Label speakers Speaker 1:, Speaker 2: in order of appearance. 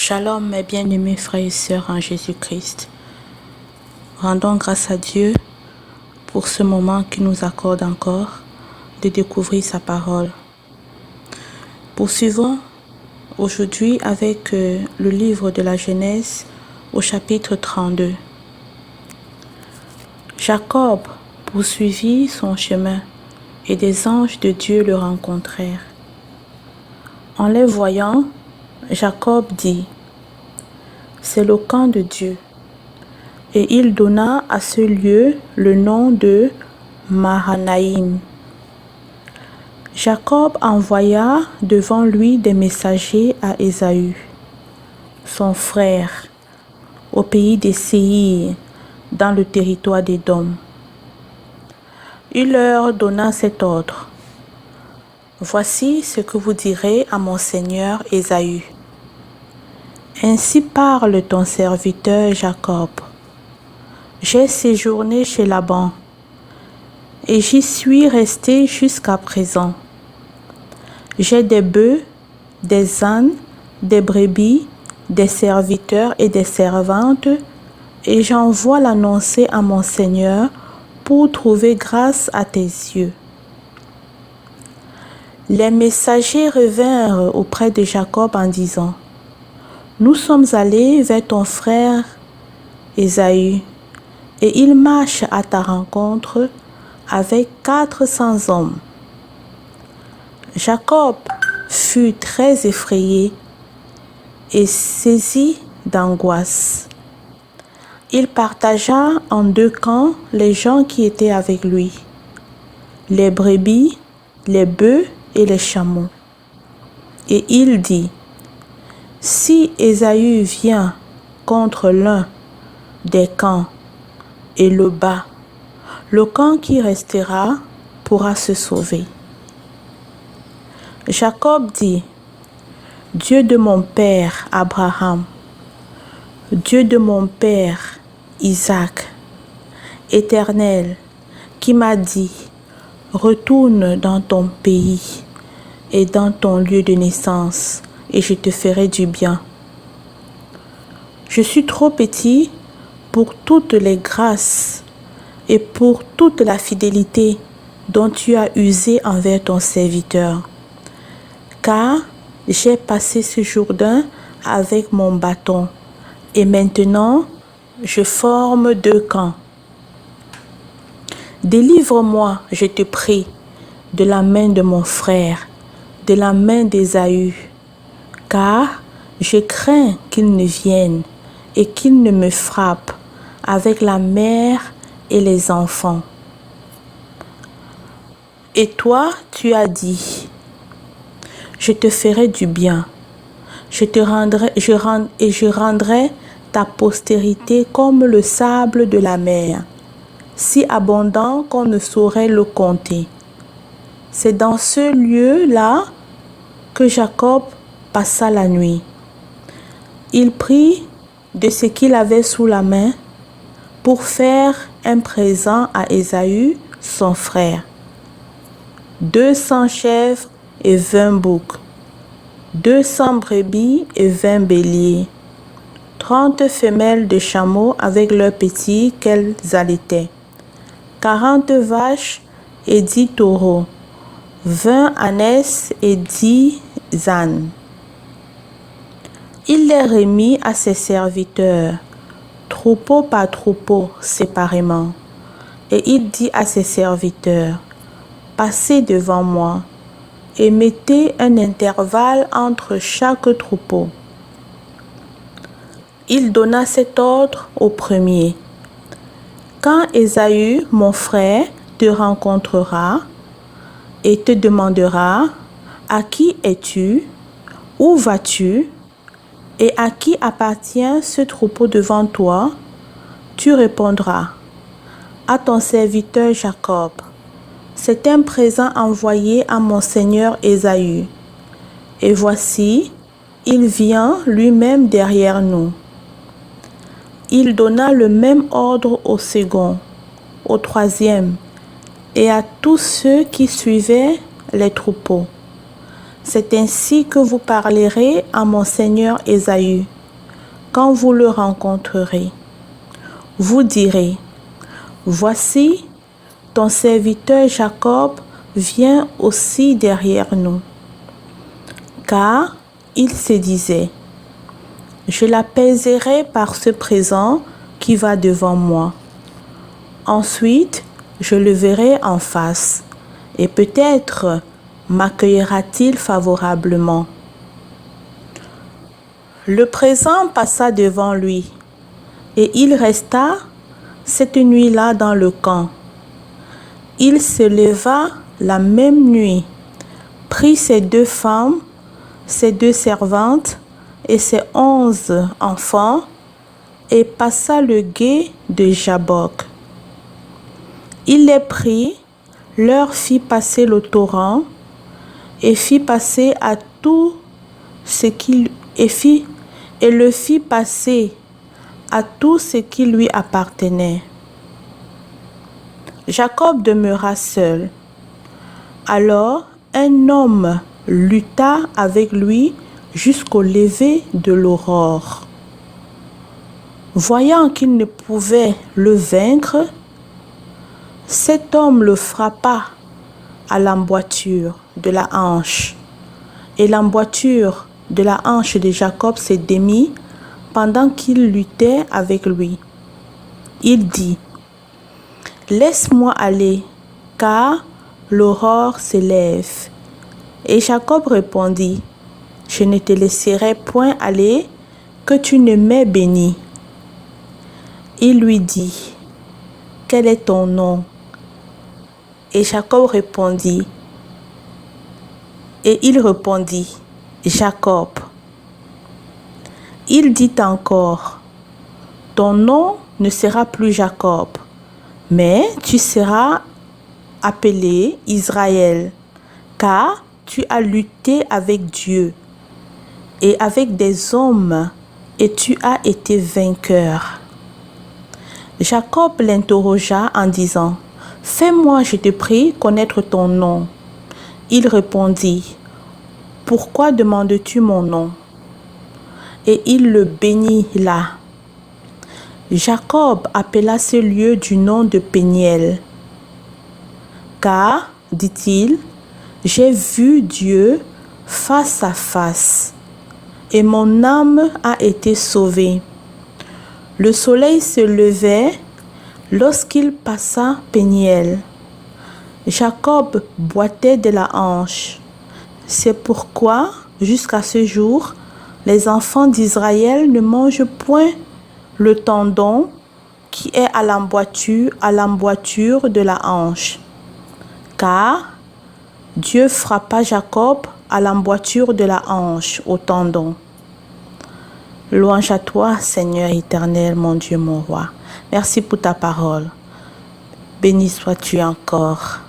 Speaker 1: Shalom mes bien-aimés frères et sœurs en Jésus-Christ. Rendons grâce à Dieu pour ce moment qu'il nous accorde encore de découvrir sa parole. Poursuivons aujourd'hui avec le livre de la Genèse au chapitre 32. Jacob poursuivit son chemin et des anges de Dieu le rencontrèrent. En les voyant, Jacob dit: « C'est le camp de Dieu. » Et il donna à ce lieu le nom de Mahanaïm. Jacob envoya devant lui des messagers à Ésaü, son frère, au pays des Séïr, dans le territoire d'Édom. Il leur donna cet ordre: « Voici ce que vous direz à mon seigneur Ésaü. Ainsi parle ton serviteur Jacob. J'ai séjourné chez Laban, et j'y suis resté jusqu'à présent. J'ai des bœufs, des ânes, des brebis, des serviteurs et des servantes, et j'envoie l'annoncer à mon Seigneur pour trouver grâce à tes yeux. » Les messagers revinrent auprès de Jacob en disant: « Nous sommes allés vers ton frère Ésaü, et il marche à ta rencontre avec 400 hommes. » Jacob fut très effrayé et saisi d'angoisse. Il partagea en deux camps les gens qui étaient avec lui, les brebis, les bœufs et les chameaux. Et il dit: « Si Ésaü vient contre l'un des camps et le bat, le camp qui restera pourra se sauver. » Jacob dit: « Dieu de mon père Abraham, Dieu de mon père Isaac, Éternel, qui m'a dit: retourne dans ton pays et dans ton lieu de naissance, et je te ferai du bien. Je suis trop petit pour toutes les grâces et pour toute la fidélité dont tu as usé envers ton serviteur, car j'ai passé ce Jourdain avec mon bâton, et maintenant je forme deux camps. Délivre-moi, je te prie, de la main de mon frère, de la main d'Ésaü, car je crains qu'il ne vienne et qu'il ne me frappe avec la mère et les enfants. Et toi, tu as dit: je te ferai du bien, je rendrai ta postérité comme le sable de la mer, si abondant qu'on ne saurait le compter. » C'est dans ce lieu-là que Jacob passa la nuit. Il prit de ce qu'il avait sous la main pour faire un présent à Ésaü, son frère: 200 chèvres et 20 boucs, 200 brebis et 20 béliers, 30 femelles de chameaux avec leurs petits qu'elles allaitaient, 40 vaches et 10 taureaux, 20 ânesses et 10 ânes. Il les remit à ses serviteurs, troupeau par troupeau, séparément. Et il dit à ses serviteurs: « Passez devant moi et mettez un intervalle entre chaque troupeau. » Il donna cet ordre au premier: « Quand Ésaü, mon frère, te rencontrera et te demandera: à qui es-tu? Où vas-tu? Et à qui appartient ce troupeau devant toi? Tu répondras: à ton serviteur Jacob. C'est un présent envoyé à mon seigneur Ésaü. Et voici, il vient lui-même derrière nous. » Il donna le même ordre au second, au troisième, et à tous ceux qui suivaient les troupeaux. « C'est ainsi que vous parlerez à mon seigneur Ésaü. quand vous le rencontrerez. Vous direz, voici, ton serviteur Jacob vient aussi derrière nous. Car il se disait, je l'apaiserai par ce présent qui va devant moi. Ensuite, je le verrai en face, et peut-être m'accueillera-t-il favorablement. Le présent passa devant lui, et il resta cette nuit-là dans le camp. Il se leva la même nuit, prit ses 2 femmes, ses 2 servantes et ses 11 enfants, et passa le gué de Jabbok. Il les prit, leur fit passer le torrent, et fit passer à tout ce qui et le fit passer à tout ce qui lui appartenait. Jacob demeura seul. Alors un homme lutta avec lui jusqu'au lever de l'aurore. Voyant qu'il ne pouvait le vaincre, cet homme le frappa à l'emboîture de la hanche, et l'emboîture de la hanche de Jacob se démit pendant qu'il luttait avec lui. Il dit, « Laisse-moi aller, car l'aurore s'élève. » Et Jacob répondit, « Je ne te laisserai point aller, que tu ne m'aies béni. » Il lui dit, « Quel est ton nom? » Et il répondit, « Jacob. » Il dit encore, « Ton nom ne sera plus Jacob, mais tu seras appelé Israël, car tu as lutté avec Dieu et avec des hommes, et tu as été vainqueur. » Jacob l'interrogea en disant, « Fais-moi, je te prie, connaître ton nom. » Il répondit, « Pourquoi demandes-tu mon nom? » Et il le bénit là. Jacob appela ce lieu du nom de Péniel. Car, dit-il, j'ai vu Dieu face à face, et mon âme a été sauvée. Le soleil se levait lorsqu'il passa Péniel. Jacob boitait de la hanche. C'est pourquoi, jusqu'à ce jour, les enfants d'Israël ne mangent point le tendon qui est à l'emboîture de la hanche. Car Dieu frappa Jacob à l'emboîture de la hanche, au tendon. Louange à toi, Seigneur éternel, mon Dieu, mon roi. Merci pour ta parole. Béni sois-tu encore.